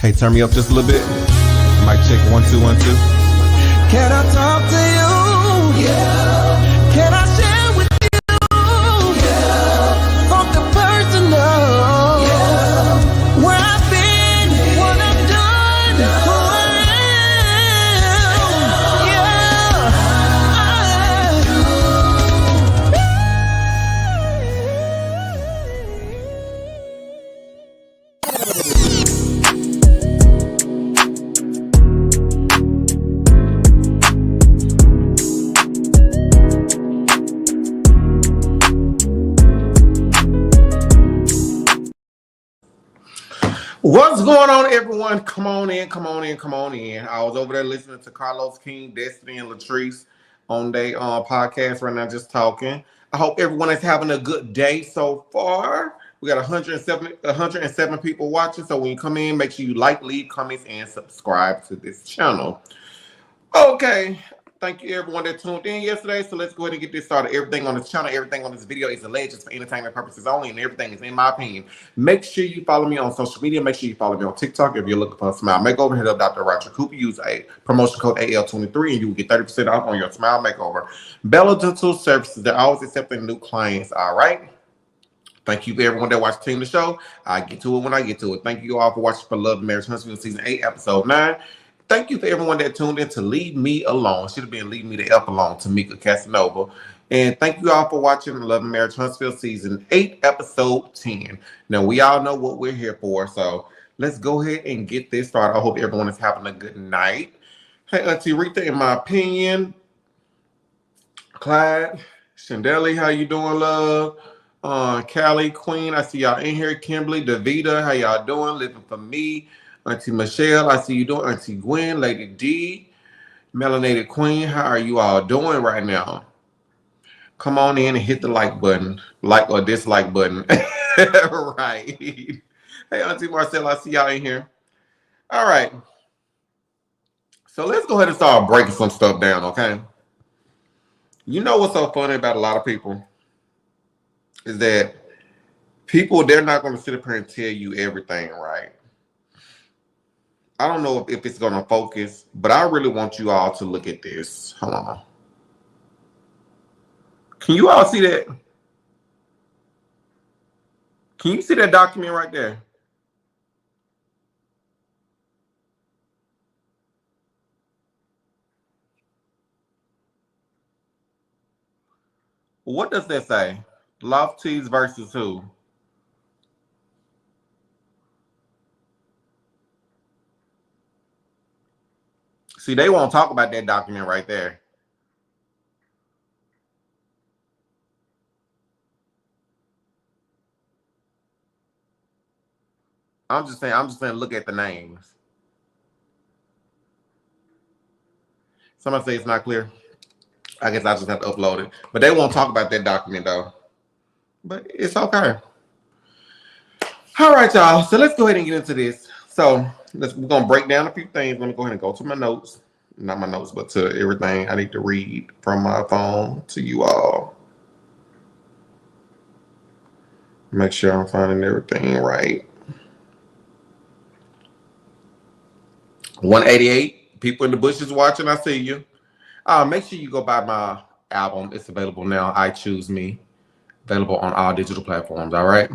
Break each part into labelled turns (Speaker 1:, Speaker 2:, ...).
Speaker 1: Hey, turn me up just a little bit. Mic check 1 2 1 2.
Speaker 2: Can I talk to you? Yeah. Can I share with you? Yeah. Something personal. Yeah. Where I've been, what I've done, who I am.
Speaker 1: What's going on, everyone? Come on in. I was over there listening to Carlos King, Destiny, and Latrice on their podcast right now, just talking. I hope everyone is having a good day so far. We got 107 people watching, so when you come in, make sure you like, leave comments, and subscribe to this channel. Okay. Thank you, everyone that tuned in yesterday. So let's go ahead and get this started. Everything on this channel, everything on this video is alleged for entertainment purposes only, and everything is in my opinion. Make sure you follow me on social media. Make sure you follow me on TikTok. If you're looking for a smile makeover, hit up Dr. Roger Cooper. Use a promotion code AL23, and you will get 30% off on your smile makeover. Bella Dental Services, they're always accepting new clients. All right. Thank you for everyone that watched Team the Show. I get to it when I get to it. Thank you all for watching for Love and Marriage Huntsville Season 8, Episode 9. Thank you for everyone that tuned in to Leave Me Alone. Should have been Leave Me the F Alone, Tamika Casanova. And thank you all for watching Love and Marriage Huntsville Season 8, Episode 10. Now, we all know what we're here for, so let's go ahead and get this started. I hope everyone is having a good night. Hey, Auntie Rita, in my opinion, Clyde, Chandeli, how you doing, love? Callie, Queen, I see y'all in here. Kimberly, Davita, how y'all doing? Living for me. Auntie Michelle, I see you doing. Auntie Gwen, Lady D, Melanated Queen, how are you all doing right now? Come on in and hit the like button, like or dislike button. Right. Hey, Auntie Marcel, I see y'all in here. All right. So let's go ahead and start breaking some stuff down, okay? You know what's so funny about a lot of people is that people, they're not going to sit up here and tell you everything, right? I don't know if it's going to focus, but I really want you all to look at this. Hold on. Can you all see that? Can you see that document right there? What does that say? Lofties versus who? See, they won't talk about that document right there. I'm just saying, look at the names. Somebody say it's not clear. I guess I just have to upload it. But they won't talk about that document, though. But it's okay. All right, y'all. So let's go ahead and get into this. So we're going to break down a few things. Let me go ahead and go to my notes. Not my notes, but to everything I need to read from my phone to you all. Make sure I'm finding everything right. 188 people in the bushes watching. I see you. Make sure you go buy my album. It's available now. I Choose Me. Available on all digital platforms. All right.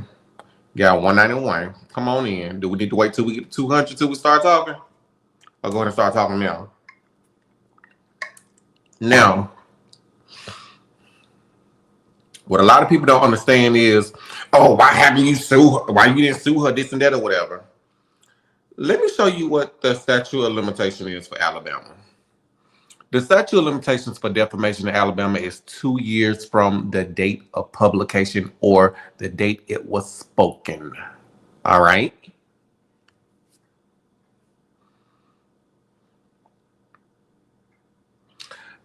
Speaker 1: Got 191. Come on in. Do we need to wait till we get 200 till we start talking? I'll go ahead and start talking now. Now, what a lot of people don't understand is, oh, why haven't you sue her? Why you didn't sue her, this and that or whatever? Let me show you what the statute of limitation is for Alabama. The statute of limitations for defamation in Alabama is 2 years from the date of publication or the date it was spoken. All right?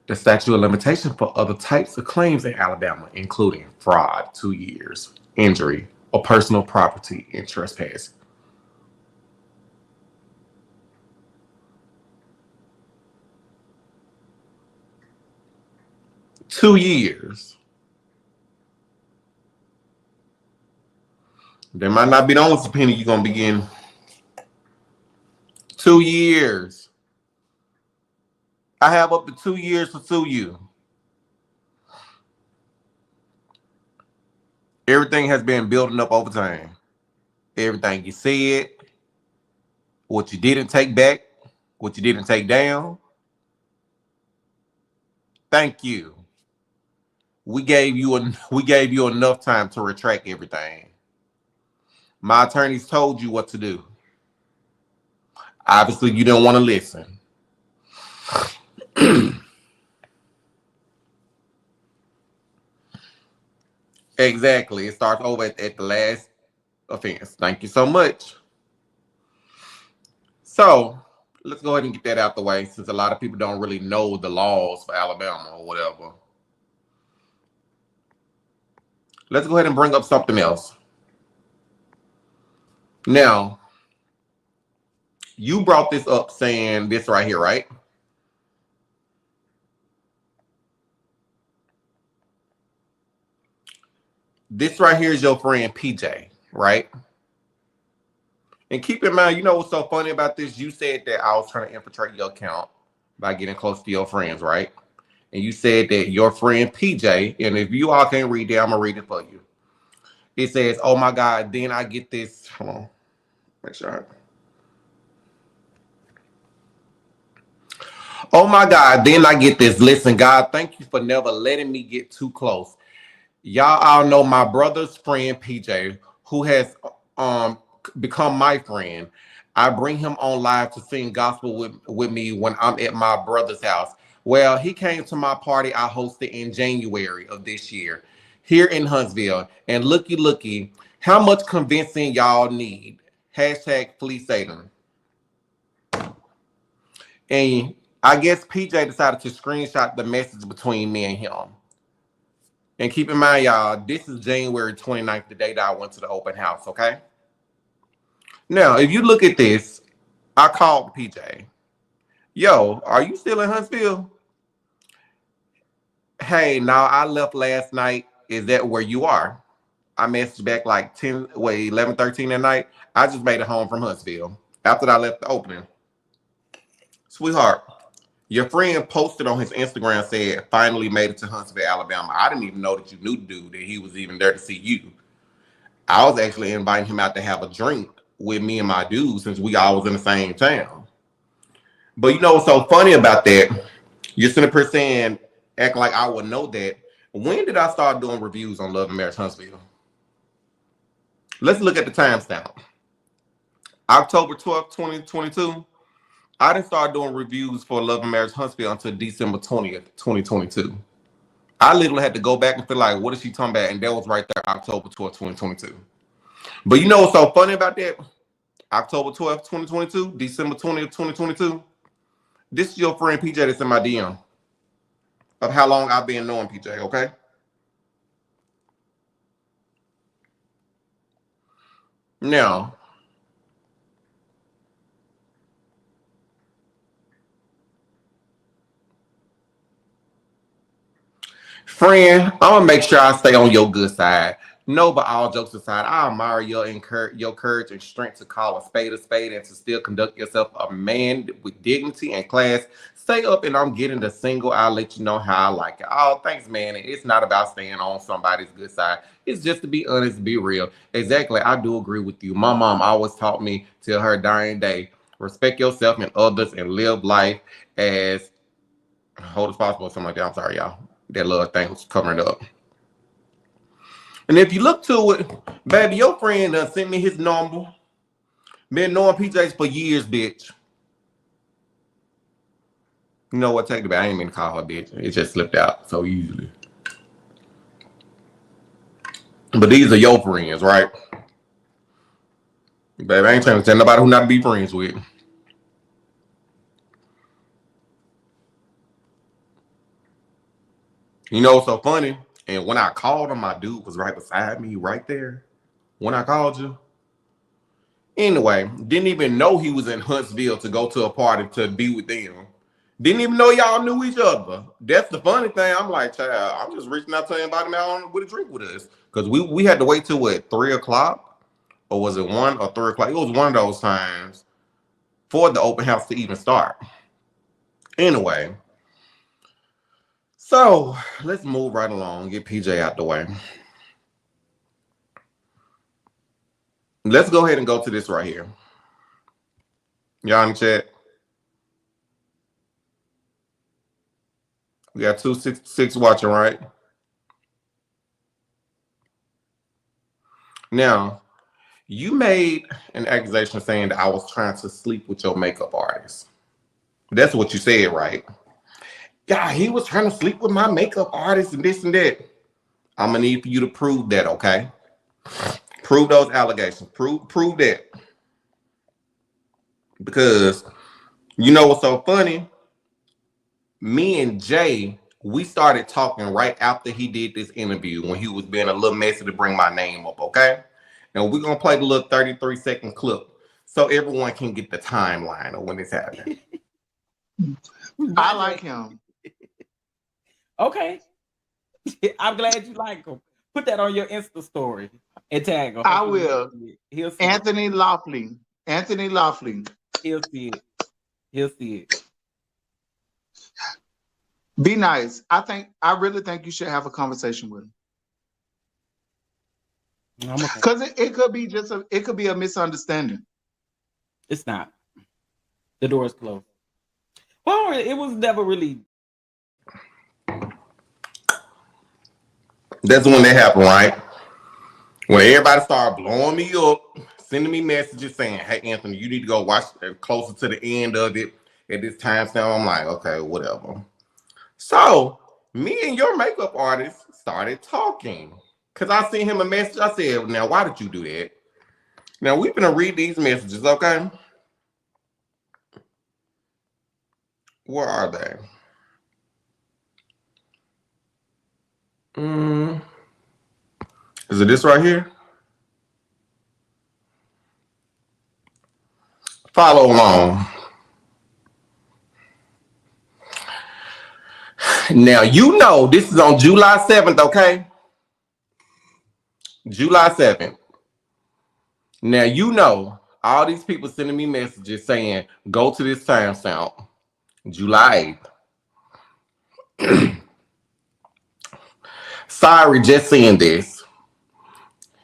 Speaker 1: The statute of limitation for other types of claims in Alabama, including fraud, 2 years, injury, or personal property and trespass. Two years. That might not be the only subpoena you're going to be getting. 2 years. I have up to 2 years to sue you. Everything has been building up over time. Everything you said, what you didn't take back, what you didn't take down. Thank you. We gave you enough time to retract everything. My attorneys told you what to do. Obviously, you didn't want to listen. Exactly. It starts over at the last offense. Thank you so much. So let's go ahead and get that out the way since a lot of people don't really know the laws for Alabama or whatever. Let's go ahead and bring up something else. Now, you brought this up saying this right here, right? This right here is your friend PJ, right? And keep in mind, you know what's so funny about this? You said that I was trying to infiltrate your account by getting close to your friends, right? And you said that your friend PJ, and if you all can't read that, I'm gonna read it for you. It says, "Oh my God!" Then I get this. Hold on, make sure. Oh my God! Then I get this. Listen, God, thank you for never letting me get too close. Y'all all know my brother's friend PJ, who has become my friend. I bring him on live to sing gospel with me when I'm at my brother's house. Well, he came to my party I hosted in January of this year here in Huntsville. And looky, how much convincing y'all need? Hashtag flee Satan. And I guess PJ decided to screenshot the message between me and him. And keep in mind, y'all, this is January 29th, the day that I went to the open house, okay? Now, if you look at this, I called PJ. Yo, are you still in Huntsville? Hey, now I left last night. Is that where you are? I messaged back like 11, 13 at night. I just made it home from Huntsville after I left the opening. Sweetheart, your friend posted on his Instagram said, finally made it to Huntsville, Alabama. I didn't even know that you knew the dude, that he was even there to see you. I was actually inviting him out to have a drink with me and my dude since we all was in the same town. But you know what's so funny about that? You're sitting here saying, acting like I would know that. When did I start doing reviews on Love and Marriage Huntsville? Let's look at the timestamp. October 12th, 2022. I didn't start doing reviews for Love and Marriage Huntsville until December 20th, 2022. I literally had to go back and feel like, what is she talking about? And that was right there, October 12th, 2022. But you know what's so funny about that? October 12th, 2022, December 20th, 2022. This is your friend PJ that's in my DM of how long I've been knowing PJ, okay? Now, friend, I'm gonna make sure I stay on your good side. No, but all jokes aside, I admire your courage and strength to call a spade and to still conduct yourself a man with dignity and class. Stay up and I'm getting the single. I'll let you know how I like it. Oh, thanks, man. It's not about staying on somebody's good side. It's just to be honest, be real. Exactly. I do agree with you. My mom always taught me till her dying day, respect yourself and others and live life as hold as possible or something like that. I'm sorry, y'all. That little thing was covering it up. And if you look to it, baby, your friend sent me his number. Been knowing PJs for years, bitch. You know what? Take it back. I ain't mean to call her bitch. It just slipped out so easily. But these are your friends, right? Baby, I ain't trying to tell nobody who not to be friends with. You know what's so funny? And when I called him, my dude was right beside me, right there. When I called you. Anyway, didn't even know he was in Huntsville to go to a party to be with them. Didn't even know y'all knew each other. That's the funny thing. I'm like, child, I'm just reaching out to invite him out with a drink with us. Because we had to wait till what, 3 o'clock? Or was it 1 or 3 o'clock? It was one of those times. for the open house to even start. Anyway, so let's move right along, get PJ out the way. Let's go ahead and go to this right here. Y'all in the chat? We got 266 watching, right? Now, you made an accusation saying that I was trying to sleep with your makeup artist. That's what you said, right? Yeah, he was trying to sleep with my makeup artist and this and that. I'm gonna need for you to prove that, okay? Prove those allegations. Prove that. Because you know what's so funny? Me and Jay, we started talking right after he did this interview when he was being a little messy to bring my name up, okay? And we're gonna play the little 33-second clip so everyone can get the timeline of when this happened.
Speaker 3: I like him.
Speaker 4: Okay. I'm glad you like him. Put that on your Insta story and tag him.
Speaker 3: I will.
Speaker 4: He'll see
Speaker 3: Anthony Laughlin. Anthony Laughlin.
Speaker 4: He'll see it. He'll see it.
Speaker 3: Be nice. I really think you should have a conversation with him. Because it could be it could be a misunderstanding.
Speaker 4: It's not. The door is closed. Well, it was never really.
Speaker 1: That's when that happened, right? When everybody started blowing me up, sending me messages saying, hey, Anthony, you need to go watch closer to the end of it at this time stamp. I'm like, okay, whatever. So me and your makeup artist started talking. Because I sent him a message. I said, now, why did you do that? Now, we're going to read these messages, okay? Where are they? Is it this right here? Follow along. Now, you know this is on July 7th, okay? July 7th. Now, you know all these people sending me messages saying, go to this timestamp. July 8th. Sorry, just seeing this.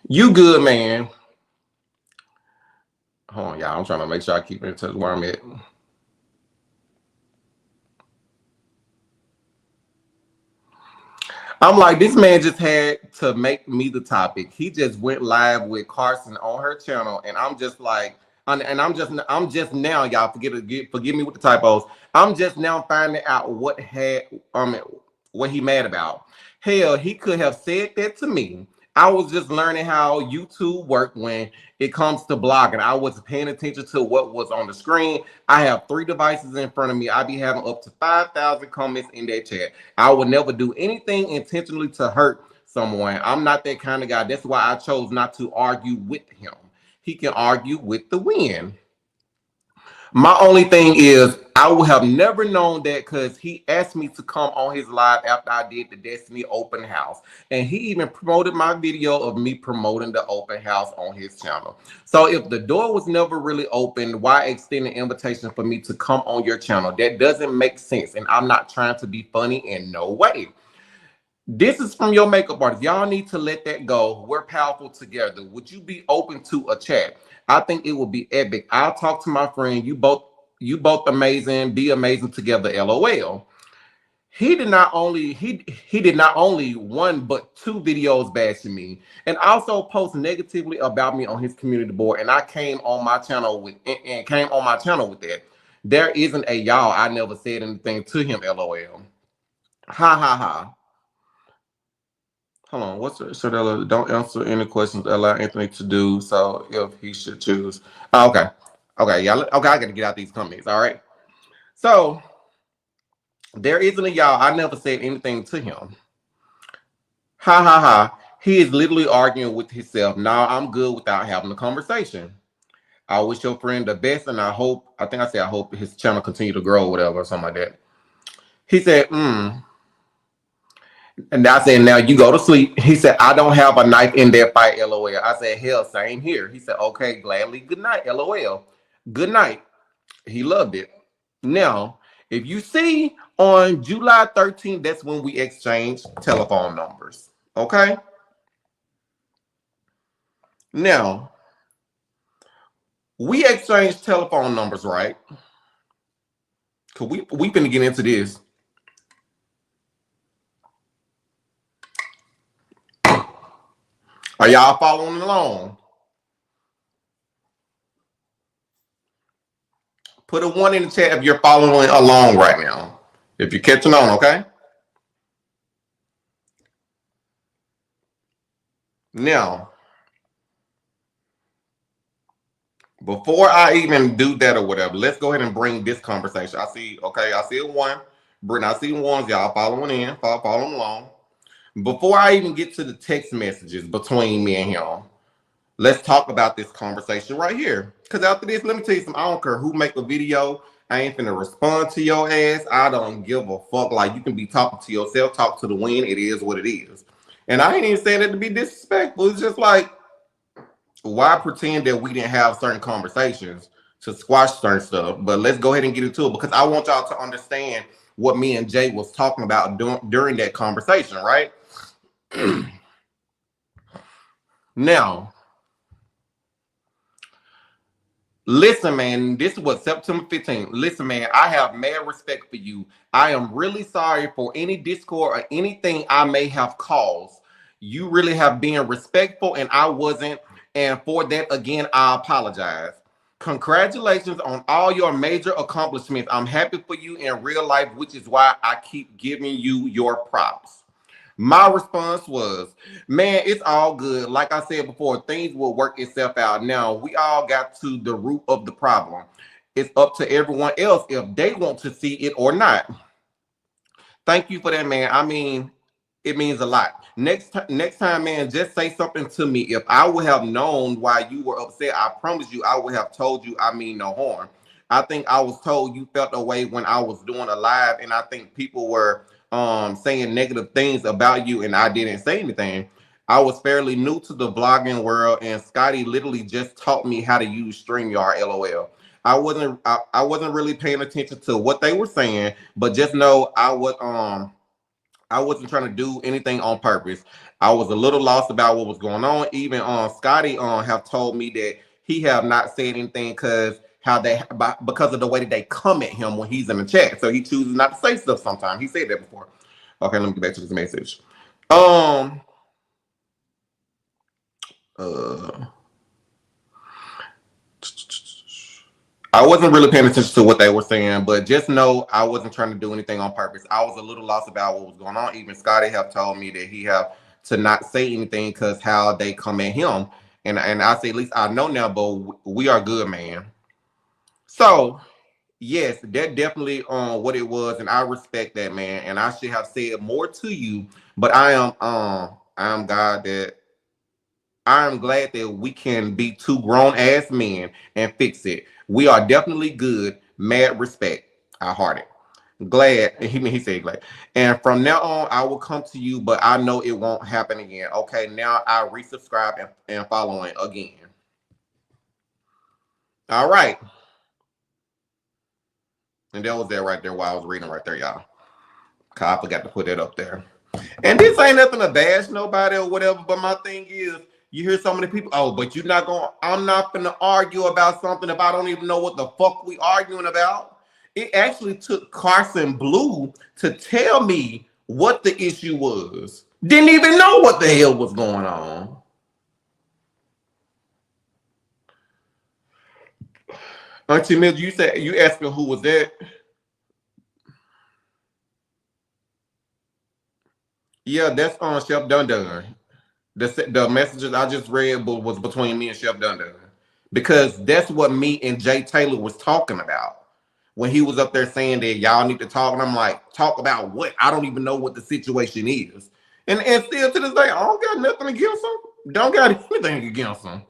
Speaker 1: You good, man. Hold on, y'all. I'm trying to make sure I keep in touch where I'm at. I'm like, this man just had to make me the topic. He just went live with Carson on her channel, and I'm just like, and I'm just now, y'all, forgive me with the typos. I'm just now finding out what he mad about. Hell, he could have said that to me. I was just learning how YouTube worked when it comes to blogging. I wasn't paying attention to what was on the screen. I have 3 devices in front of me. I be having up to 5,000 comments in that chat. I would never do anything intentionally to hurt someone. I'm not that kind of guy. That's why I chose not to argue with him. He can argue with the wind. My only thing is, I would have never known that because he asked me to come on his live after I did the Destiny open house. And he even promoted my video of me promoting the open house on his channel. So if the door was never really open, why extend an invitation for me to come on your channel? That doesn't make sense. And I'm not trying to be funny in no way. This is from your makeup artist. Y'all need to let that go. We're powerful together. Would you be open to a chat? I think it would be epic. I'll talk to my friend. You both amazing. Be amazing together. LOL. He did not only 1 but 2 videos bashing me, and also post negatively about me on his community board. And I came on my channel with that. There isn't a y'all. I never said anything to him. LOL. Ha ha ha. Hold on, what's the should don't answer any questions, allow Anthony to do so if he should choose. Oh, okay. Okay, y'all. Okay, I gotta get out these comments. All right. So there isn't a y'all. I never said anything to him. Ha ha ha. He is literally arguing with himself. Now I'm good without having a conversation. I wish your friend the best, and I hope his channel continue to grow or whatever, or something like that. He said, And I said, now you go to sleep. He said, I don't have a knife in that fight, LOL. I said, hell, same here. He said, okay, gladly. Good night, LOL. Good night. He loved it. Now, if you see on July 13th, that's when we exchanged telephone numbers. Okay? Now, we exchanged telephone numbers, right? Cause we finna get into this. Are y'all following along? Put a one in the chat if you're following along right now. If you're catching on, okay? Now, before I even do that or whatever, let's go ahead and bring this conversation. I see a one. Brittany, I see ones. Y'all following in, following along. Before I even get to the text messages between me and him, let's talk about this conversation right here. Because after this, let me tell you something. I don't care who make a video. I ain't finna respond to your ass. I don't give a fuck. Like, you can be talking to yourself, talk to the wind. It is what it is. And I ain't even saying that to be disrespectful. It's just like, why pretend that we didn't have certain conversations to squash certain stuff? But let's go ahead and get into it because I want y'all to understand what me and Jay was talking about during that conversation, right? Now, listen, man, this was September 15th. Listen, man, I have mad respect for you. I am really sorry for any discord or anything I may have caused. You really have been respectful, and I wasn't. And for that, again, I apologize. Congratulations on all your major accomplishments. I'm happy for you in real life, which is why I keep giving you your props. My response was, man, it's all good. Like I said before, things will work itself out. Now, we all got to the root of the problem. It's up to everyone else if they want to see it or not. Thank you for that, man. I mean, it means a lot. Next time, man, just say something to me. If I would have known why you were upset, I promise you I would have told you I mean no harm. I think I was told you felt away when I was doing a live, and I think people were saying negative things about you, and I didn't say anything. I was fairly new to the vlogging world, and Scotty literally just taught me how to use StreamYard. LOL. I wasn't really paying attention to what they were saying, but just know I wasn't trying to do anything on purpose. I was a little lost about what was going on. Even Scotty have told me that he have not said anything because of the way that they come at him when he's in the chat. So he chooses not to say stuff sometimes. He said that before. Okay, let me get back to this message. Uh I wasn't really paying attention to what they were saying, but just know I wasn't trying to do anything on purpose. I was a little lost about what was going on. Even Scotty have told me that he have to not say anything because how they come at him. And I say, at least I know now, but we are good, man. So yes, that definitely what it was, and I respect that, man. And I should have said more to you, but I am glad that we can be two grown ass men and fix it. We are definitely good. Mad respect. I heart it. Glad. He said glad. And from now on, I will come to you, but I know it won't happen again. Okay, now I resubscribe and following again. All right. And that was that right there while I was reading right there, y'all. I forgot to put that up there. And this ain't nothing to bash nobody or whatever, but my thing is, you hear so many people, oh, but I'm not gonna argue about something if I don't even know what the fuck we arguing about. It actually took Carson Blue to tell me what the issue was. Didn't even know what the hell was going on. Auntie Mills, you asking who was that? Yeah, that's on Chef Dun Dun. The messages I just read was between me and Chef Dun Dun. Because that's what me and Jay Taylor was talking about. When he was up there saying that y'all need to talk, and I'm like, talk about what? I don't even know what the situation is. And still to this day, I don't got nothing against them. Don't got anything against them.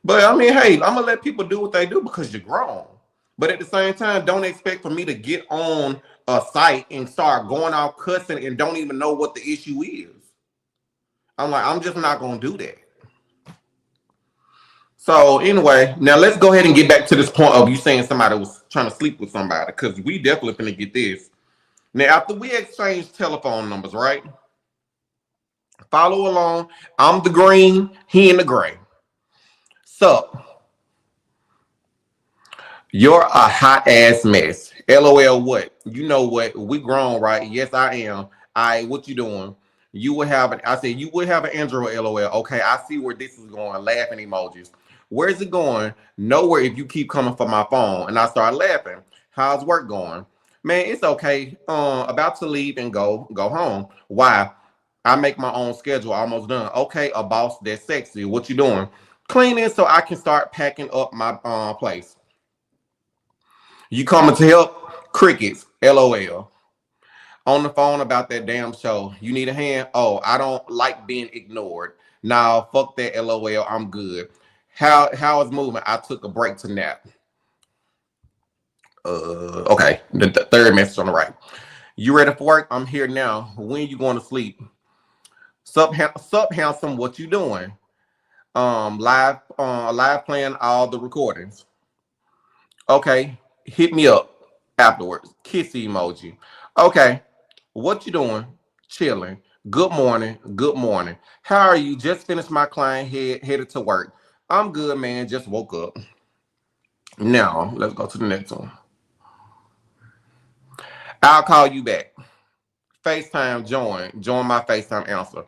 Speaker 1: But I mean, hey, I'm gonna let people do what they do because you're grown. But at the same time, don't expect for me to get on a site and start going off cussing and don't even know what the issue is. I'm like, I'm just not gonna do that. So anyway, now let's go ahead and get back to this point of you saying somebody was trying to sleep with somebody, because we definitely finna get this. Now, after we exchange telephone numbers, right? Follow along. I'm the green, he in the gray. Sup? You're a hot ass mess. LOL what? You know what? We grown, right? Yes, I am. I what you doing? You would have an I said you would have an Android LOL. Okay, I see where this is going. Laughing emojis. Where's it going? Nowhere if you keep coming for my phone. And I start laughing. How's work going? Man, it's okay. About to leave and go home. Why? I make my own schedule, almost done. Okay, a boss that's sexy. What you doing? Cleaning so I can start packing up my place. You coming to help? Crickets. LOL. On the phone about that damn show. You need a hand? Oh, I don't like being ignored. Nah, fuck that. LOL. I'm good. How is moving? I took a break to nap. Okay. The third message on the right. You ready for work? I'm here now. When you going to sleep? Sup, handsome. What you doing? Live playing all the recordings. Okay, hit me up afterwards. Kiss emoji. Okay, what you doing? Chilling. Good morning. Good morning. How are you? Just finished my client headed to work. I'm good, man. Just woke up. Now, let's go to the next one. I'll call you back. FaceTime join. Join my FaceTime answer.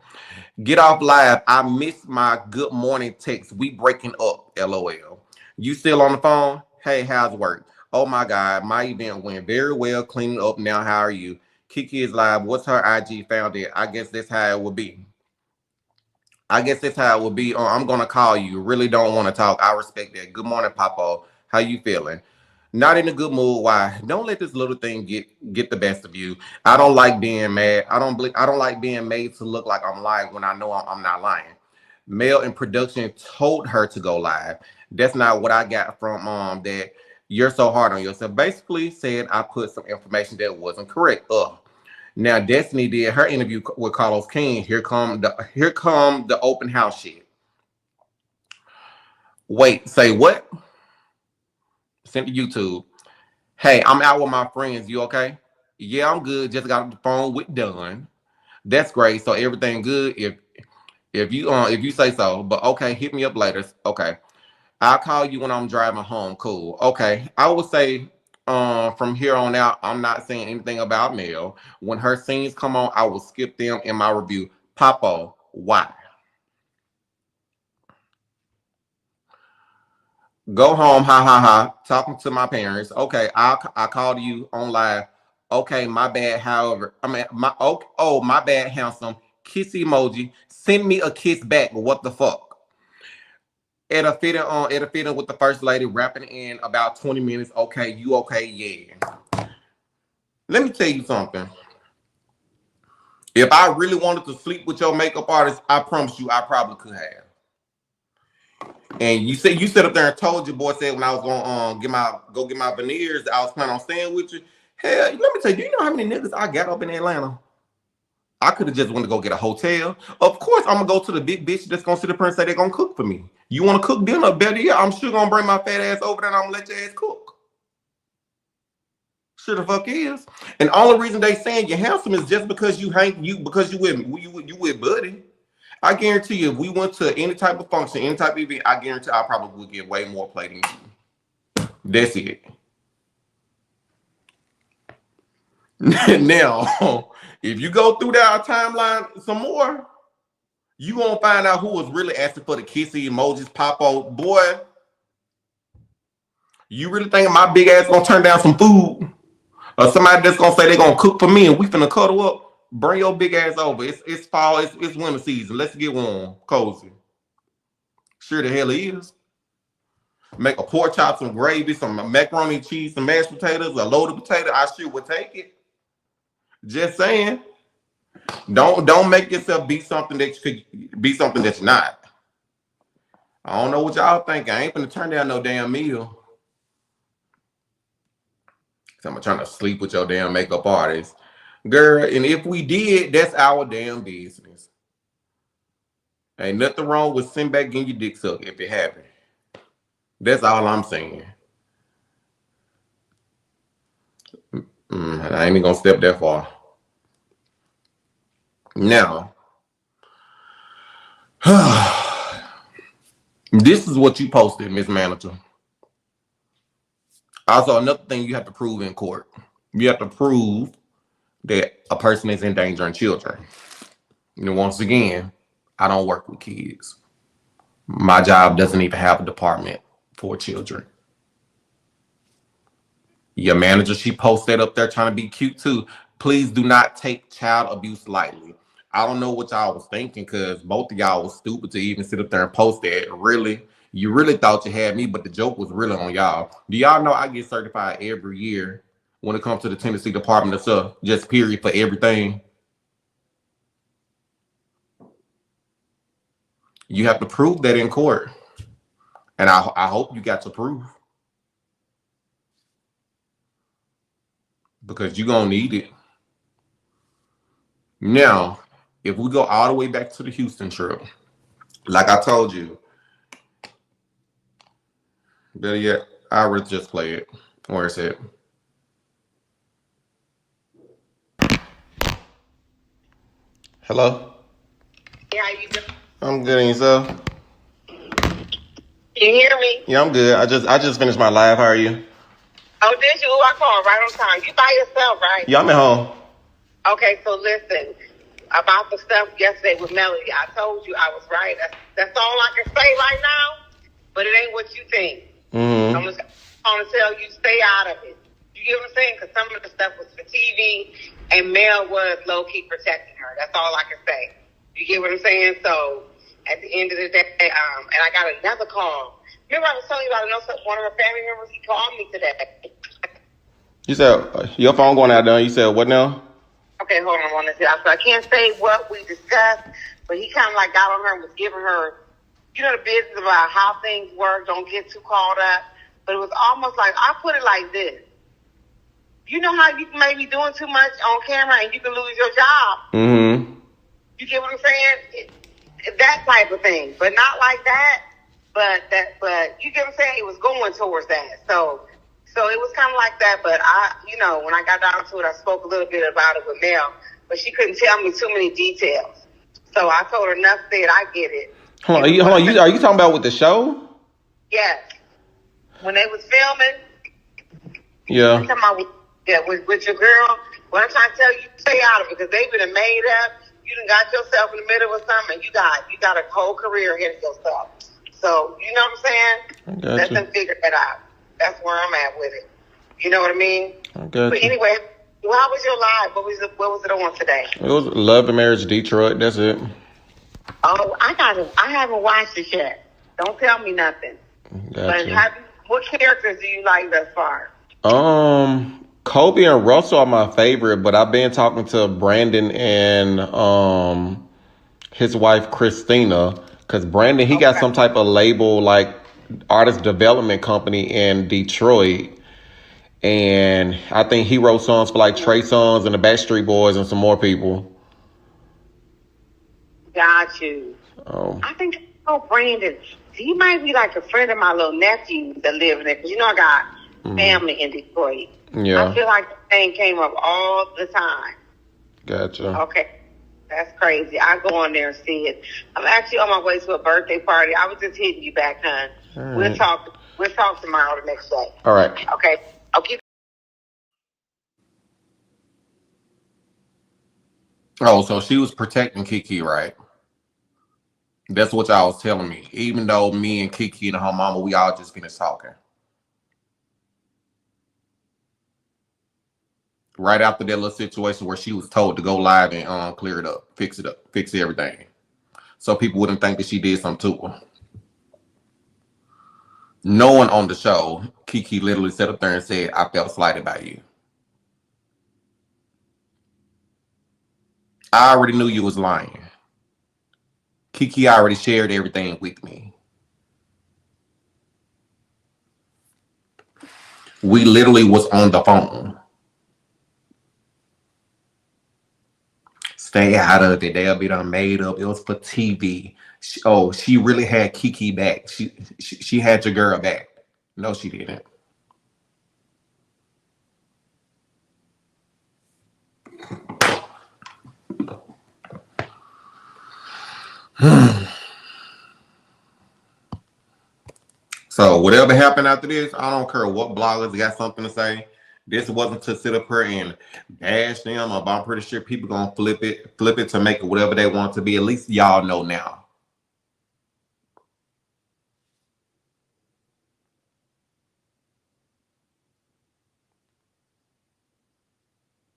Speaker 1: Get off live. I missed my good morning text. We breaking up. LOL. You still on the phone? Hey, how's work? Oh my God, my event went very well. Cleaning up now. How are you? Keke is live. What's her IG? Found it. I guess that's how it would be. I guess that's how it would be. I'm gonna call you. Really don't want to talk. I respect that. Good morning, Papa. How you feeling? Not in a good mood. Why? Don't let this little thing get the best of you. I don't like being mad. I don't like being made to look like I'm lying when I know I'm not lying. Male in production told her to go live. That's not what I got from that. You're so hard on yourself. Basically said I put some information that wasn't correct. Ugh. Now Destiny did her interview with Carlos King. Here come the open house shit. Wait, say what? Sent to YouTube. Hey, I'm out with my friends. You okay? Yeah, I'm good. Just got off the phone with Dunn. That's great. So everything good if you say so. But okay, hit me up later. Okay. I'll call you when I'm driving home. Cool. Okay. I would say from here on out, I'm not saying anything about Mel. When her scenes come on, I will skip them in my review. Papo, why? Go home, ha ha ha. Talking to my parents. Okay, I called you on live. Okay, my bad. However, I mean my bad, handsome. Kiss emoji. Send me a kiss back. What the fuck? At a fitting with the first lady, rapping in about 20 minutes. Okay, you okay? Yeah. Let me tell you something. If I really wanted to sleep with your makeup artist, I promise you, I probably could have. And you sit up there and told your boy said when I was going get my veneers, I was planning on staying with you. Hell, let me tell you, do you know how many niggas I got up in Atlanta? I could have just went to go get a hotel. Of course, I'm gonna go to the big bitch that's gonna sit up there and say they're gonna cook for me. You wanna cook dinner? Better yet, I'm sure gonna bring my fat ass over there and I'm gonna let your ass cook. Sure the fuck is. And the only reason they saying you're handsome is just because you with me. You with Buddy. I guarantee you, if we went to any type of function, any type of event, I guarantee I probably would get way more play than you. That's it. Now, if you go through that timeline some more, you gonna find out who was really asking for the kissy emojis, pop out. Boy, you really think my big ass gonna turn down some food? Or somebody that's gonna say they gonna cook for me and we finna cuddle up? Bring your big ass over. It's fall, it's winter season. Let's get warm, cozy. Sure the hell it is. Make a pork chop, some gravy, some macaroni and cheese, some mashed potatoes, a loaded potato. I sure would take it. Just saying. Don't make yourself be something that you could be something that's not. I don't know what y'all think. I ain't gonna turn down no damn meal. So I'm trying to sleep with your damn makeup artist. Girl, and if we did, that's our damn business. Ain't nothing wrong with sitting back getting your dick sucked if it happened. That's all I'm saying. I ain't even gonna step that far. Now, this is what you posted, Miss Manager. Also, another thing you have to prove in court. You have to prove that a person is endangering children. And once again, I don't work with kids. My job doesn't even have a department for children. Your manager, she posted up there trying to be cute too. Please do not take child abuse lightly. I don't know what y'all was thinking because both of y'all was stupid to even sit up there and post that. Really, you really thought you had me, but the joke was really on y'all. Do y'all know I get certified every year when it comes to the Tennessee Department of Stuff, just period for everything? You have to prove that in court. And I hope you got to prove. Because you're going to need it. Now, if we go all the way back to the Houston trip, like I told you, better yet, I would just play it. Where is it? Hello?
Speaker 5: Yeah, how you doing?
Speaker 1: I'm good, and yourself?
Speaker 5: Can you hear me?
Speaker 1: Yeah, I'm good. I just finished my live. How are you?
Speaker 5: Oh, did you? I called right on time. You by yourself, right?
Speaker 1: Yeah, I'm at home.
Speaker 5: Okay, so listen, about the stuff yesterday with Melody, I told you I was right. That's all I can say right now, but it ain't what you think.
Speaker 1: Mm-hmm.
Speaker 5: I'm just going to tell you, stay out of it. You get what I'm saying? Because some of the stuff was for TV, and Mel was low-key protecting her. That's all I can say. You get what I'm saying? So, at the end of the day, and I got another call. Remember I was telling you about one of her family members? He called me today.
Speaker 1: You said, your phone going out there. You said, what now?
Speaker 5: Okay, hold on one second. So I can't say what we discussed, but he kind of like got on her and was giving her, the business about how things work. Don't get too caught up. But it was almost like, I put it like this. You know how you may be doing too much on camera and you can lose your job?
Speaker 1: Mm-hmm.
Speaker 5: You get what I'm saying? That type of thing. But not like that. But you get what I'm saying? It was going towards that. So it was kind of like that, but when I got down to it, I spoke a little bit about it with Mel, but she couldn't tell me too many details. So I told her enough said, I get it.
Speaker 1: Hold on, are you talking about with the show?
Speaker 5: Yes. When they was filming,
Speaker 1: Yeah.
Speaker 5: I'm talking about with your girl, what I'm trying to tell you, stay out of it, because they been made up. You done got yourself in the middle of something, and you got a whole career ahead of yourself. So, you know what I'm saying? Let them figure that out. That's where I'm at with it. You know what I mean? But anyway, how was your live? What was it on today?
Speaker 1: It was Love and Marriage Detroit. That's it.
Speaker 5: Oh, I haven't watched it yet. Don't tell me nothing.
Speaker 1: Gotcha.
Speaker 5: But what characters do you like thus far?
Speaker 1: Kobe and Russell are my favorite, but I've been talking to Brandon and his wife Christina, because Brandon, he got some type of label, like artist development company in Detroit, and I think he wrote songs for like Trey Songz and the Backstreet Boys and some more people.
Speaker 5: Got you. I think Brandon, he might be like a friend of my little nephew that lives in there, because I got family in Detroit.
Speaker 1: Yeah.
Speaker 5: I feel like the thing came up all the time.
Speaker 1: Gotcha.
Speaker 5: Okay. That's crazy. I go on there and see it. I'm actually on my way to a birthday party. I was just hitting you back, hon. Right. We'll talk tomorrow the next day.
Speaker 1: All right.
Speaker 5: Okay. Okay.
Speaker 1: Oh, so she was protecting Keke, right? That's what y'all was telling me. Even though me and Keke and her mama, we all just finished talking. Right after that little situation where she was told to go live and clear it up, fix everything. So people wouldn't think that she did something to her. No one on the show, Keke literally sat up there and said, I felt slighted by you. I already knew you was lying. Keke already shared everything with me. We literally was on the phone. Stay out of it. They'll be done made up. It was for TV. She really had Keke back. She had your girl back. No, she didn't. So whatever happened after this, I don't care what bloggers got something to say. This wasn't to sit up here and bash them, but I'm pretty sure people gonna flip it to make it whatever they want it to be. At least y'all know now.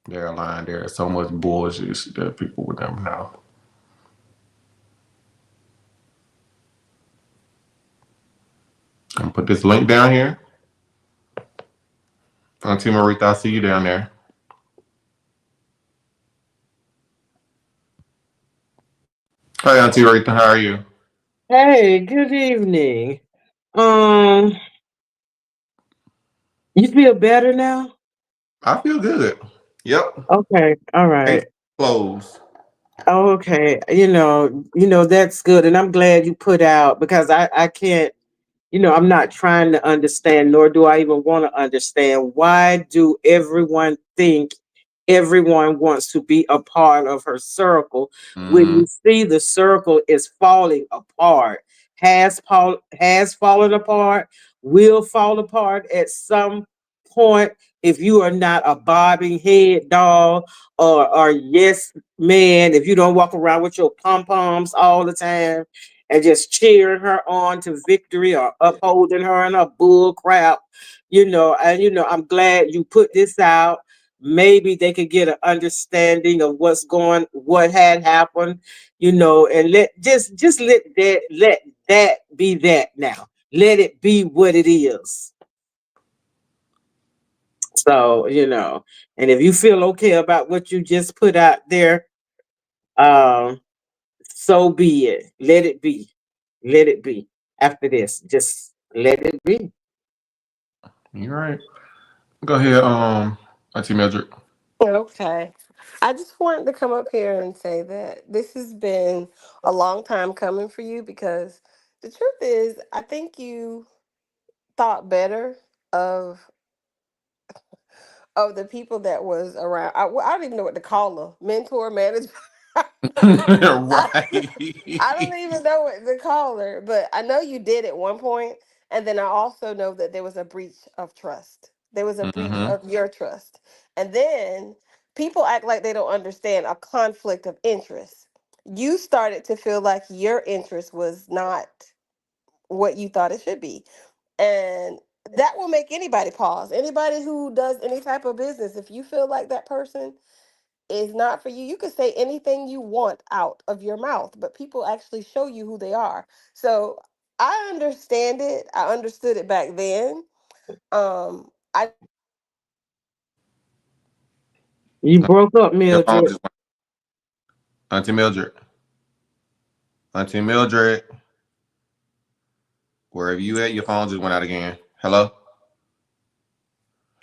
Speaker 1: They're lying. There's so much bullshit that people would never know. I'm gonna put this link down here. Auntie Marita, I see you down there. Hi, Auntie Marita, how are you?
Speaker 6: Hey, good evening. Um, you feel better now?
Speaker 1: I feel good. Yep.
Speaker 6: Okay, all
Speaker 1: Case
Speaker 6: right.
Speaker 1: closed.
Speaker 6: Oh, okay. That's good. And I'm glad you put out because I can't, I'm not trying to understand, nor do I even want to understand why do everyone think everyone wants to be a part of her circle when
Speaker 1: Mm-hmm.
Speaker 6: you see the circle is falling apart, has fallen apart, will fall apart at some point if you are not a bobbing head doll or yes man, if you don't walk around with your pom poms all the time and just cheering her on to victory or upholding her in a bull crap, I'm glad you put this out. Maybe they could get an understanding of what had happened, and let that be that now. Let it be what it is. So, and if you feel okay about what you just put out there, um, so be it. Let it be. Let it be. After this, just let it be.
Speaker 1: You're right. Go ahead, Auntie Mildred.
Speaker 7: Okay. I just wanted to come up here and say that this has been a long time coming for you because the truth is, I think you thought better of of the people that was around. I don't even know what to call them. Mentor, manager. I, I
Speaker 1: Right.
Speaker 7: don't even know what to call her, but I know you did at one point, and then I also know that there was a breach of trust. There was a breach
Speaker 1: Mm-hmm.
Speaker 7: of your trust, and then people act like they don't understand a conflict of interest. You started to feel like your interest was not what you thought it should be, and that will make anybody pause. Anybody who does any type of business, if you feel like that person is not for you. You can say anything you want out of your mouth, but people actually show you who they are. So I understand it. I understood it back then. I
Speaker 6: You broke up,
Speaker 1: Your phone
Speaker 6: Mildred.
Speaker 1: just went. Auntie Mildred. Auntie Mildred. Wherever you at, your phone just went out again. Hello?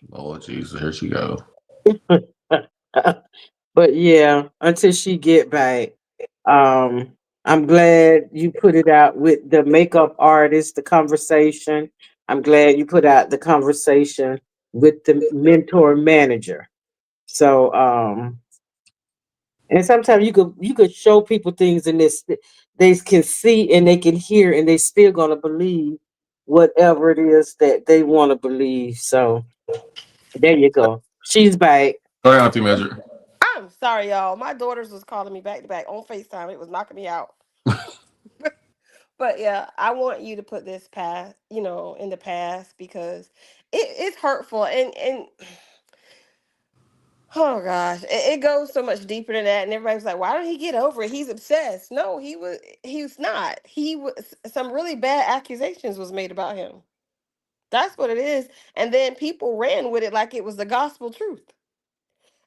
Speaker 1: Lord Jesus, here she goes.
Speaker 6: But yeah, until she get back, um, I'm glad you put it out with the makeup artist, the conversation. I'm glad you put out the conversation with the mentor manager. So, and sometimes you could show people things and they can see and they can hear and they still gonna believe whatever it is that they want to believe. So there you go. She's back.
Speaker 1: Go ahead, Auntie Mildred.
Speaker 7: I'm sorry, y'all. My daughters was calling me back to back on FaceTime. It was knocking me out. But yeah, I want you to put this past, in the past because it's hurtful and oh gosh, it goes so much deeper than that. And everybody's like, "Why don't he get over it? He's obsessed." No, he was not. He was some really bad accusations was made about him. That's what it is. And then people ran with it like it was the gospel truth.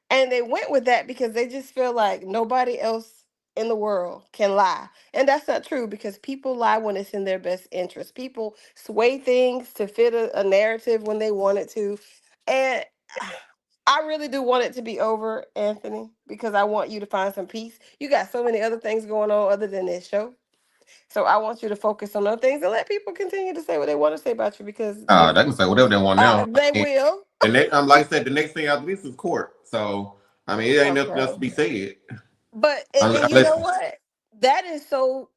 Speaker 7: And they went with that because they just feel like nobody else in the world can lie. And that's not true because people lie when it's in their best interest. People sway things to fit a narrative when they want it to. And I really do want it to be over, Anthony, because I want you to find some peace. You got so many other things going on other than this show. So I want you to focus on other things and let people continue to say what they want to say about you because
Speaker 1: They can say whatever they want now.
Speaker 7: they
Speaker 1: I mean,
Speaker 7: will.
Speaker 1: like I said, the next thing after this is court. So, I mean, it ain't nothing else
Speaker 7: Okay.
Speaker 1: to be said.
Speaker 7: But and you
Speaker 1: Unless,
Speaker 7: know what? That is so.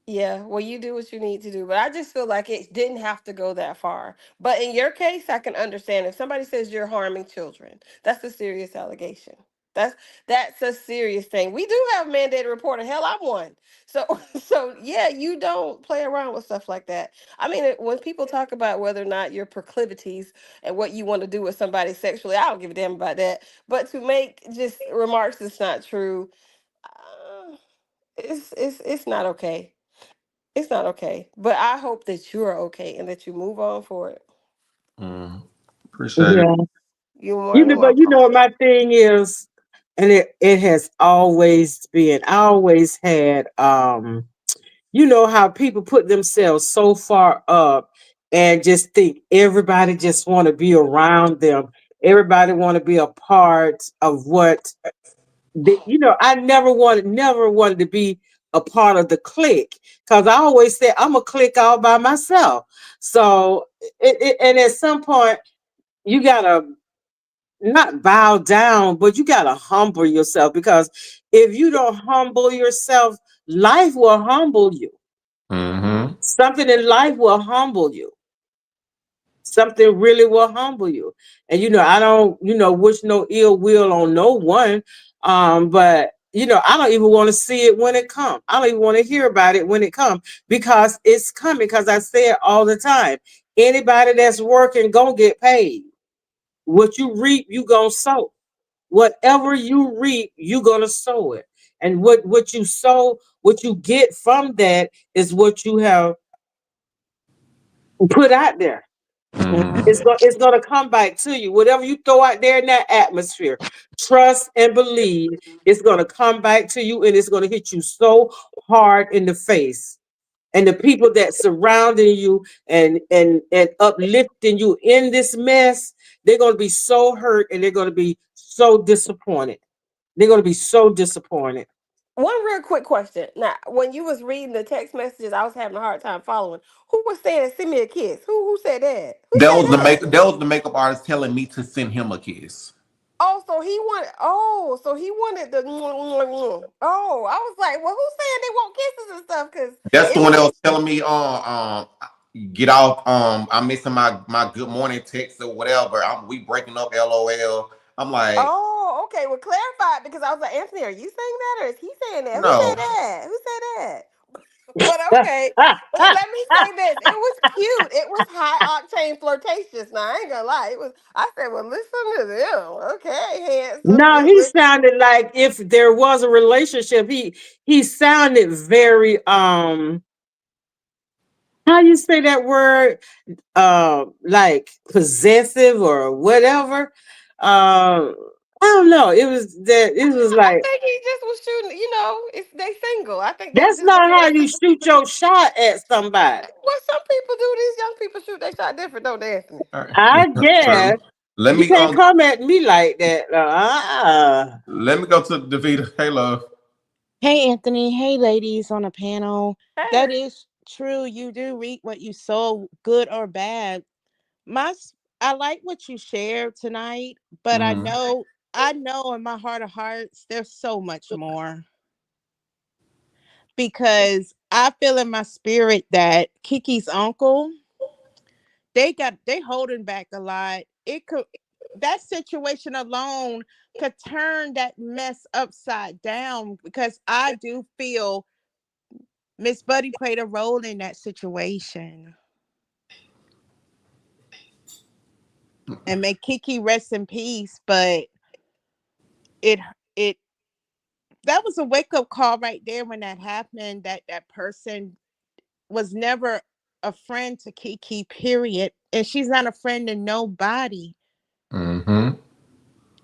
Speaker 7: Yeah, well, you do what you need to do, but I just feel like it didn't have to go that far. But in your case, I can understand if somebody says you're harming children. That's a serious allegation. That's that's a serious thing. We do have a mandated reporter. Hell, I'm one. So so yeah, you don't play around with stuff like that. I mean, when people talk about whether or not your proclivities and what you want to do with somebody sexually, I don't give a damn about that. But to make just remarks that's not true, it's not okay. It's not okay. But I hope that you're okay and that you move on for it.
Speaker 1: Mm, appreciate it.
Speaker 6: Yeah.
Speaker 7: You're more than
Speaker 6: But you know
Speaker 7: welcome.
Speaker 6: what my thing is, and it has always been. I always had you know how people put themselves so far up and just think everybody just want to be around them. Everybody want to be a part of what you know. I never wanted to be a part of the clique because I always said I'm a clique all by myself. So and at some point you gotta not bow down, but you gotta humble yourself because if you don't humble yourself, life will humble you.
Speaker 1: Mm-hmm.
Speaker 6: Something in life will humble you. Something really will humble you. And you know, I don't, wish no ill will on no one. But I don't even want to see it when it comes. I don't even want to hear about it when it comes because it's coming. Because I say it all the time. Anybody that's working gonna get paid. What you reap, you gonna sow. Whatever you reap, you gonna sow it. And what you sow, what you get from that is what you have put out there.
Speaker 1: Mm-hmm.
Speaker 6: It's gonna come back to you. Whatever you throw out there in that atmosphere, trust and believe it's gonna come back to you and it's gonna hit you so hard in the face. And the people that surrounding you and uplifting you in this mess, they're gonna be so hurt and they're gonna be so disappointed. They're gonna be so disappointed.
Speaker 7: One real quick question. Now, when you was reading the text messages, I was having a hard time following. Who was saying send me a kiss? Who said that? Who
Speaker 1: That
Speaker 7: said
Speaker 1: was the
Speaker 7: that?
Speaker 1: makeup artist telling me to send him a kiss.
Speaker 7: So he wanted the oh, I was like, well, who's saying they want kisses and stuff? Because
Speaker 1: That's the
Speaker 7: it
Speaker 1: one that
Speaker 7: was
Speaker 1: was telling me, get off. I'm missing my good morning text or whatever. We breaking up. LOL. I'm like,
Speaker 7: oh, okay. Well, clarify because I was like, Anthony, are you saying that or is he saying that? Who said
Speaker 1: no.
Speaker 7: that? Who said that? But okay. But let me say this. It was cute. It was high octane flirtatious. Now I ain't gonna lie. It was I said, well, listen to them. Okay, handsome,
Speaker 6: No,
Speaker 7: good
Speaker 6: he
Speaker 7: looking.
Speaker 6: sounded like if there was a relationship, he sounded very how you say that word? Like possessive or whatever. I don't know. It was
Speaker 7: I
Speaker 6: like
Speaker 7: think he just was shooting, if they single. I think they were
Speaker 6: that's
Speaker 7: just
Speaker 6: not
Speaker 7: looking
Speaker 6: how
Speaker 7: at
Speaker 6: you shoot your shot at somebody.
Speaker 7: what some people do. These young people shoot they shot different, don't they, Anthony?
Speaker 1: All right.
Speaker 6: I guess
Speaker 1: True. Let
Speaker 6: you
Speaker 1: me
Speaker 6: can't come at me like that.
Speaker 1: let me go to Davita. Hey, love.
Speaker 8: Hey, Anthony. Hey, ladies on the panel.
Speaker 7: Hey.
Speaker 8: That is true. You do reap what you sow, good or bad. I like what you shared tonight, but
Speaker 1: Mm-hmm.
Speaker 8: I know in my heart of hearts, there's so much more because I feel in my spirit that Kiki's uncle, they holding back a lot. It could that situation alone could turn that mess upside down because I do feel Miss Buddy played a role in that situation. And may Kiki rest in peace, but it it that was a wake up call right there when that happened. That person was never a friend to Kiki, period. And she's not a friend to nobody.
Speaker 1: Mm-hmm.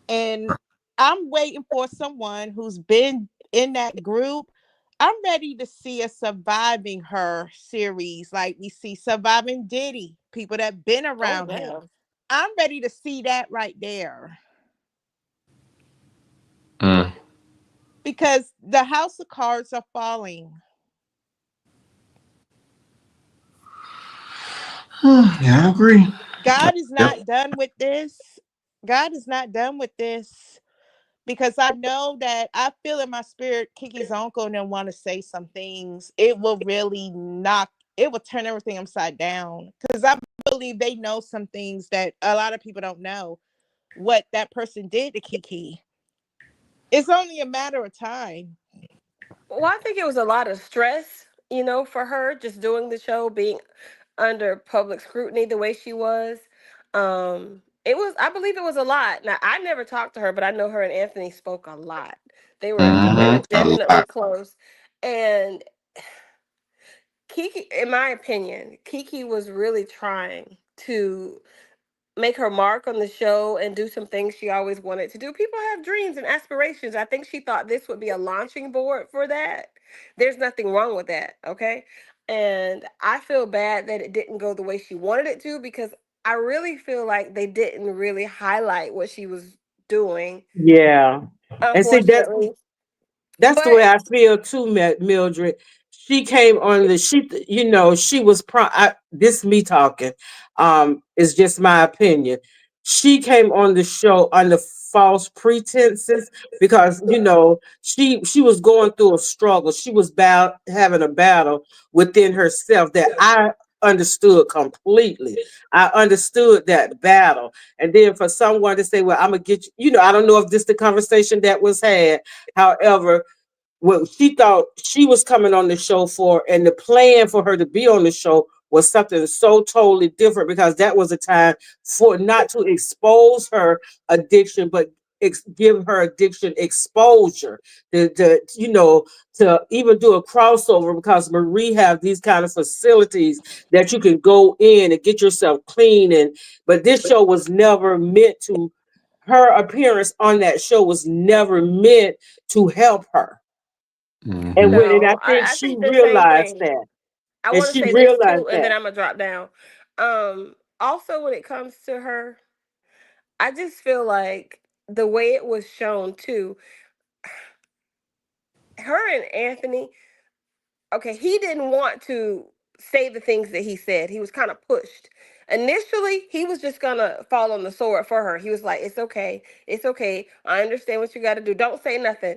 Speaker 8: And I'm waiting for someone who's been in that group. I'm ready to see a surviving her series, like we see surviving Diddy, people that been
Speaker 7: Oh
Speaker 8: around him.
Speaker 7: damn.
Speaker 8: I'm ready to see that right there
Speaker 1: Mm.
Speaker 8: because the house of cards are falling.
Speaker 1: Yeah, I agree.
Speaker 8: God is
Speaker 1: Yep.
Speaker 8: not done with this. God is not done with this because I know that I feel in my spirit Kiki's uncle and then want to say some things. It will really knock. It will turn everything upside down because I believe they know some things that a lot of people don't know. What that person did to Kiki. It's only a matter of time.
Speaker 7: Well, I think it was a lot of stress, for her just doing the show, being under public scrutiny the way she was. I believe it was a lot. Now, I never talked to her, but I know her and Anthony spoke a lot. They were
Speaker 1: A
Speaker 7: definitely
Speaker 1: lot.
Speaker 7: close. And Kiki, in my opinion, Kiki was really trying to make her mark on the show and do some things she always wanted to do. People have dreams and aspirations. I think she thought this would be a launching board for that. There's nothing wrong with that, okay? And I feel bad that it didn't go the way she wanted it to because I really feel like they didn't really highlight what she was doing,
Speaker 6: Yeah. And see,
Speaker 7: unfortunately.
Speaker 6: that's the way
Speaker 7: But
Speaker 6: I feel too, Mildred. She came on the she was this me talking. Is just my opinion. She came on the show under false pretenses because she was going through a struggle. She was having a battle within herself that I understood completely. I understood that battle. And then for someone to say, well, I'm gonna get I don't know if this the conversation that was had. However, what she thought she was coming on the show for, and the plan for her to be on the show was something so totally different because that was a time for not to expose her addiction, but give her addiction exposure to even do a crossover because Marie have these kind of facilities that you can go in and get yourself clean. And but this show was never meant to. Her appearance on that show was never meant to help her. And I
Speaker 7: no,
Speaker 6: think
Speaker 7: I
Speaker 6: she
Speaker 7: think the same
Speaker 6: realized
Speaker 7: thing.
Speaker 6: that.
Speaker 7: I
Speaker 6: And
Speaker 7: want to
Speaker 6: she
Speaker 7: say this
Speaker 6: realized
Speaker 7: too, and then
Speaker 6: that.
Speaker 7: I'm gonna drop down. Also, when it comes to her, I just feel like the way it was shown too, her and Anthony, okay, he didn't want to say the things that he said. He was kind of pushed. Initially, he was just gonna fall on the sword for her. He was like, "It's okay, it's okay. I understand what you got to do. Don't say nothing.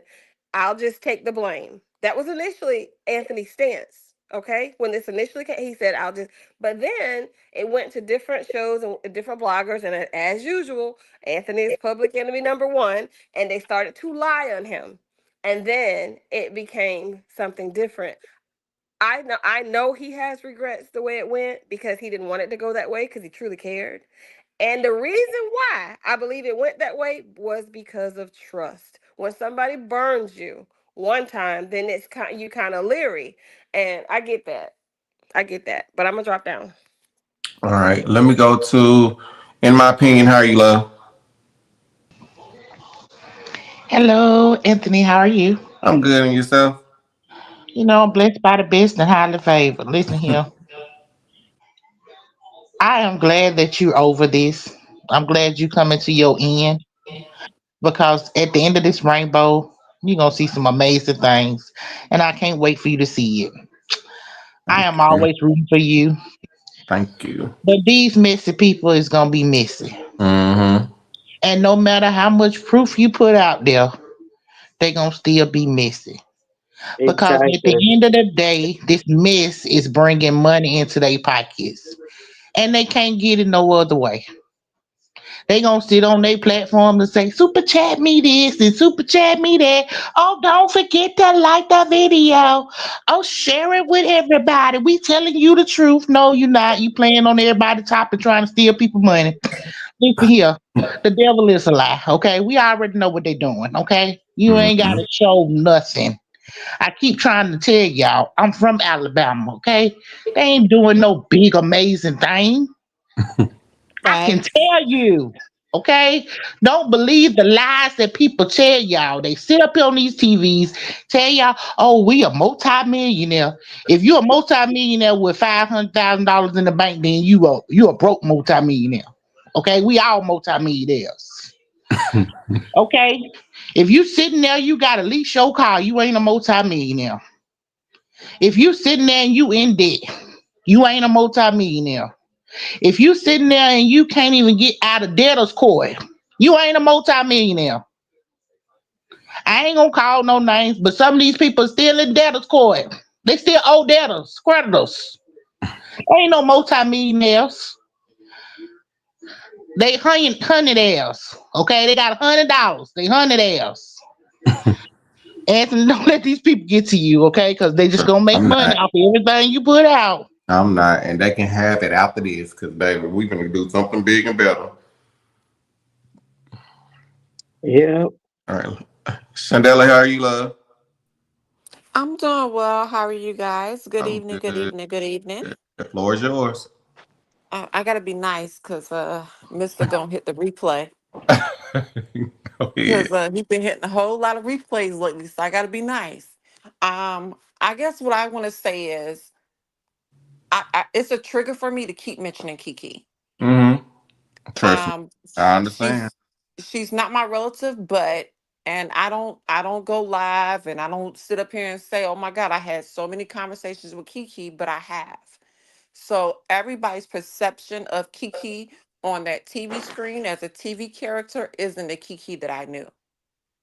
Speaker 7: I'll just take the blame." That was initially Anthony's stance. Okay, when this initially came, he said, "I'll just." But then it went to different shows and different bloggers, and as usual, Anthony is public enemy number one, and they started to lie on him, and then it became something different. I know he has regrets the way it went because he didn't want it to go that way because he truly cared. And the reason why I believe it went that way was because of trust. When somebody burns you one time, then you kind of leery, and I get that. I get that. But I'm gonna drop down.
Speaker 1: All right. Let me go to, in my opinion, how are you, love?
Speaker 9: Hello, Anthony. How are you?
Speaker 1: I'm good, and yourself?
Speaker 9: I'm blessed by the best and highly favored. Listen here. I am glad that you're over this. I'm glad you coming to your end because at the end of this rainbow, you're going to see some amazing things. And I can't wait for you to see it. I am
Speaker 1: Thank you.
Speaker 9: always rooting for you.
Speaker 1: Thank you.
Speaker 9: But these messy people is going to be messy.
Speaker 1: Mm-hmm.
Speaker 9: And no matter how much proof you put out there, they going to still be messy. Because at the
Speaker 6: Exactly.
Speaker 9: end of the day, this mess is bringing money into their pockets. And they can't get it no other way. They gonna sit on their platform and say, super chat me this and super chat me that. Oh, don't forget to like the video. Oh, share it with everybody. We telling you the truth. No, you're not. You playing on everybody's top and trying to steal people money. Listen here. The devil is a lie. Okay. We already know what they're doing. Okay. You ain't
Speaker 1: Mm-hmm.
Speaker 9: gotta show nothing. I keep trying to tell y'all, I'm from Alabama. Okay. They ain't doing no big amazing thing. I can
Speaker 8: Facts.
Speaker 9: tell you, okay? Don't believe the lies that people tell y'all. They sit up here on these TVs, tell y'all, oh, we a multimillionaire. If you're a multimillionaire with $500,000 in the bank, then you a broke multimillionaire. Okay, we all multimillionaires. Okay, if you sitting there, you got at least your car. You ain't a multimillionaire. If you sitting there and you in debt, you ain't a multimillionaire. If you sitting there and you can't even get out of debtor's court, you ain't a multimillionaire. I ain't gonna call no names, but some of these people still in debtors court. They still owe debtors, creditors. Ain't no multi-millionaires. They hundred else. Okay, they got $100. They hundred else. Anthony, don't let these people get to you, okay? Because they just gonna make
Speaker 1: I'm
Speaker 9: money
Speaker 1: not.
Speaker 9: off of everything you put out.
Speaker 1: I'm not, and they can have it after this, because baby, we gonna do something big and better.
Speaker 6: Yeah.
Speaker 1: All right, Chandela, how are you, love?
Speaker 10: I'm doing well. How are you guys? Good
Speaker 1: I'm
Speaker 10: evening, good
Speaker 1: good.
Speaker 10: evening, good evening.
Speaker 1: The floor is yours.
Speaker 10: I gotta be nice because Mister gonna hit the replay
Speaker 1: Go ahead.
Speaker 10: because he been hitting a whole lot of replays lately. So I gotta be nice. I guess what I want to say is it's a trigger for me to keep mentioning Keke.
Speaker 1: Mm-hmm. Trust me,
Speaker 10: Um,
Speaker 1: I understand.
Speaker 10: she's not my relative, but and I don't go live and I don't sit up here and say, oh my God, I had so many conversations with Keke, but I have. So everybody's perception of Keke on that TV screen as a TV character isn't the Keke that I knew.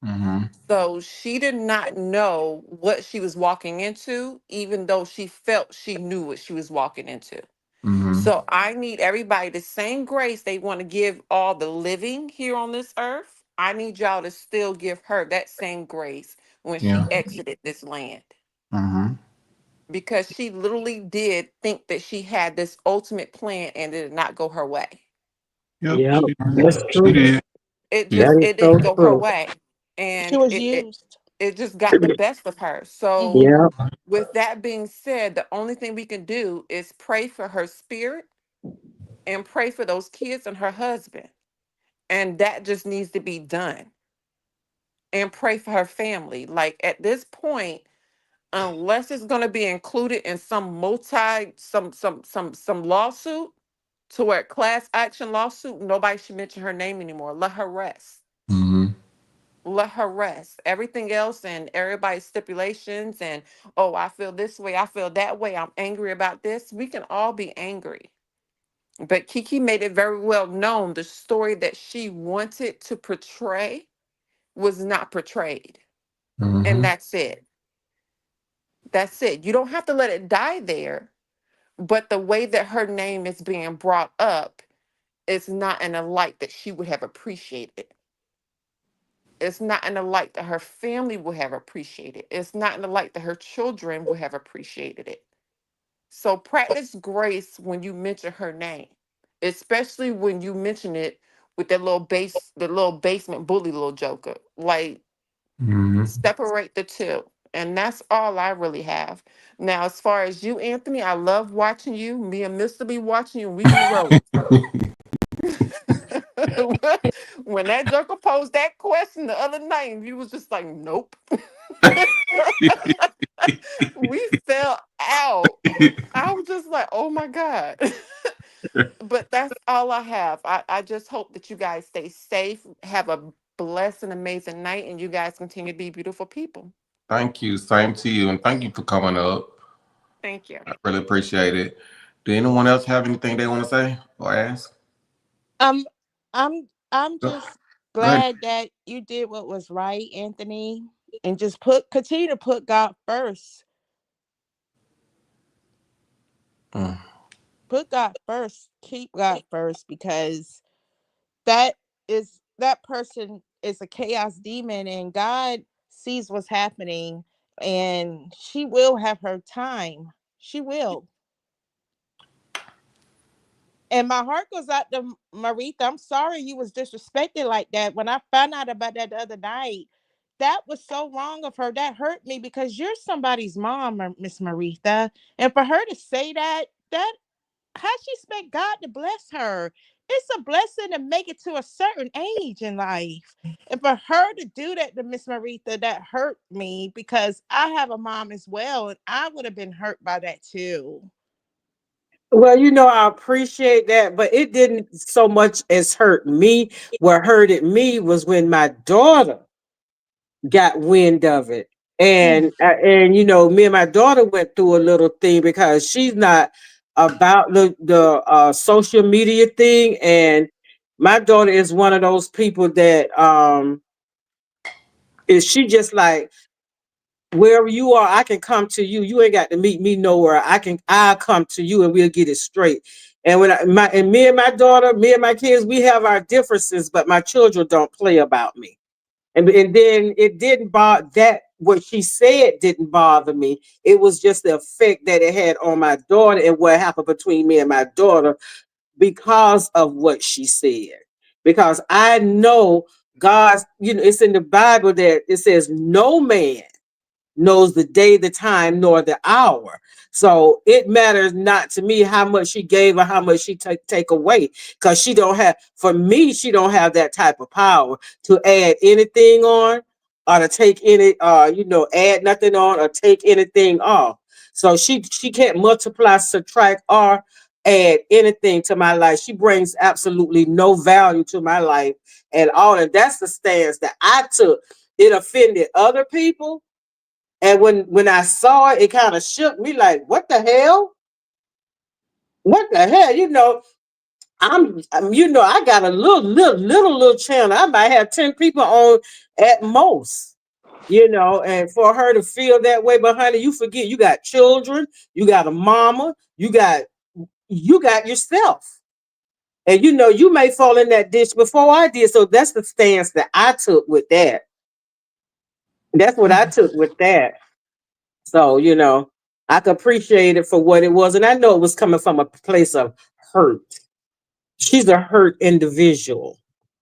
Speaker 1: Mm-hmm.
Speaker 10: So she did not know what she was walking into, even though she felt she knew what she was walking into.
Speaker 1: Mm-hmm.
Speaker 10: So I need everybody the same grace they want to give all the living here on this earth. I need y'all to still give her that same grace when
Speaker 1: Yeah.
Speaker 10: she exited this land.
Speaker 1: Mm-hmm.
Speaker 10: Because she literally did think that she had this ultimate plan and it did not go her way.
Speaker 1: Yep.
Speaker 6: Yeah.
Speaker 1: She
Speaker 6: That's
Speaker 1: did. She
Speaker 6: true.
Speaker 1: did.
Speaker 10: It
Speaker 1: She
Speaker 6: That
Speaker 10: just
Speaker 6: is
Speaker 10: it didn't
Speaker 6: so
Speaker 10: go her
Speaker 6: true.
Speaker 10: way.
Speaker 8: She
Speaker 10: And
Speaker 8: was
Speaker 10: it
Speaker 8: used.
Speaker 10: it just got the best of her. So
Speaker 8: Hmm.
Speaker 6: Yeah.
Speaker 10: with that being said, the only thing we can do is pray for her spirit and pray for those kids and her husband. And that just needs to be done. And pray for her family. Like at this point, unless it's going to be included in some some lawsuit to where class action lawsuit, nobody should mention her name anymore. Let her rest.
Speaker 1: Mm-hmm.
Speaker 10: Let her rest. Everything else and everybody's stipulations and oh, I feel this way, I feel that way, I'm angry about this. We can all be angry. But Keke made it very well known the story that she wanted to portray was not portrayed. And
Speaker 1: Mm-hmm.
Speaker 10: that's it. That's it. You don't have to let it die there. But the way that her name is being brought up is not in a light that she would have appreciated. It's not in the light that her family would have appreciated. It's not in the light that her children would have appreciated it. So practice grace when you mention her name, especially when you mention it with the little basement bully little joker. Like
Speaker 1: Mm-hmm.
Speaker 10: separate the two. And that's all I really have. Now, as far as you, Anthony, I love watching you. Me and Mr. be watching you, and we be rolling. When that joker posed that question the other night, and you was just like, nope. We fell out. I was just like, oh my God. But that's all I have. I just hope that you guys stay safe, have a blessed and amazing night, and you guys continue to be beautiful people.
Speaker 1: Thank you. Same to you, and thank you for coming up.
Speaker 10: Thank you.
Speaker 1: I really appreciate it. Do anyone else have anything they want to say or ask?
Speaker 8: Um, I'm
Speaker 1: Go
Speaker 8: just
Speaker 1: go ahead.
Speaker 8: glad that you did what was right, Anthony, and just continue to put God first.
Speaker 1: Mm.
Speaker 8: Put God first. Keep God first because that that person is a chaos demon and God sees what's happening and she will have her time. She will. And my heart goes out to Maritha. I'm sorry you was disrespected like that. When I found out about that the other night, that was so wrong of her. That hurt me because you're somebody's mom, Miss Maritha. And for her to say that, how she expect God to bless her? It's a blessing to make it to a certain age in life. And for her to do that to Miss Maritha, that hurt me because I have a mom as well, and I would have been hurt by that too.
Speaker 6: Well, I appreciate that, but it didn't so much as hurt me. What hurted me was when my daughter got wind of it. And me and my daughter went through a little thing because she's not about the social media thing. And my daughter is one of those people that Is she just like, wherever you are, I can come to you. You ain't got to meet me nowhere. I'll come to you and we'll get it straight. And me and my daughter, me and my kids, we have our differences, but my children don't play about me. And then it didn't bother that what she said didn't bother me. It was just the effect that it had on my daughter and what happened between me and my daughter because of what she said. Because I know God's, it's in the Bible that it says no man knows the day, the time, nor the hour. So it matters not to me how much she gave or how much she take away, because she don't have. For me, she don't have that type of power to add anything on or to take any, add nothing on or take anything off. So she can't multiply, subtract, or add anything to my life. She brings absolutely no value to my life at all, and that's the stance that I took. It offended other people, and when I saw it, it kind of shook me like, what the hell? What the hell? I got a little channel. I might have 10 people on at most, and for her to feel that way. But honey, you forget you got children, you got a mama, you got yourself. And you may fall in that ditch before I did. So that's the stance that I took with that. That's what I took with that. So, I could appreciate it for what it was. And I know it was coming from a place of hurt. She's a hurt individual.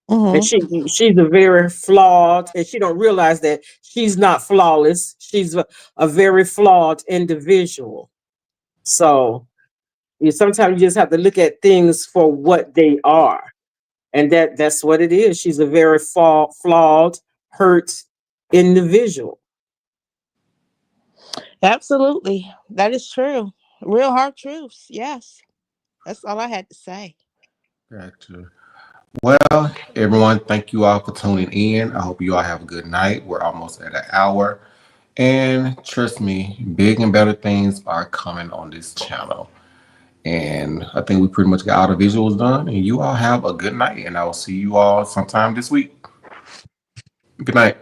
Speaker 6: And
Speaker 8: Mm-hmm.
Speaker 6: she's a very flawed, and she don't realize that she's not flawless. She's a very flawed individual. So sometimes you just have to look at things for what they are. And that's what it is. She's a very flawed, hurt individual.
Speaker 8: Absolutely. That is true. Real hard truths. Yes. That's all I had to say.
Speaker 1: Gotcha. Well, everyone, thank you all for tuning in. I hope you all have a good night. We're almost at an hour. And trust me, big and better things are coming on this channel. And I think we pretty much got all the visuals done. And you all have a good night. And I will see you all sometime this week. Good night.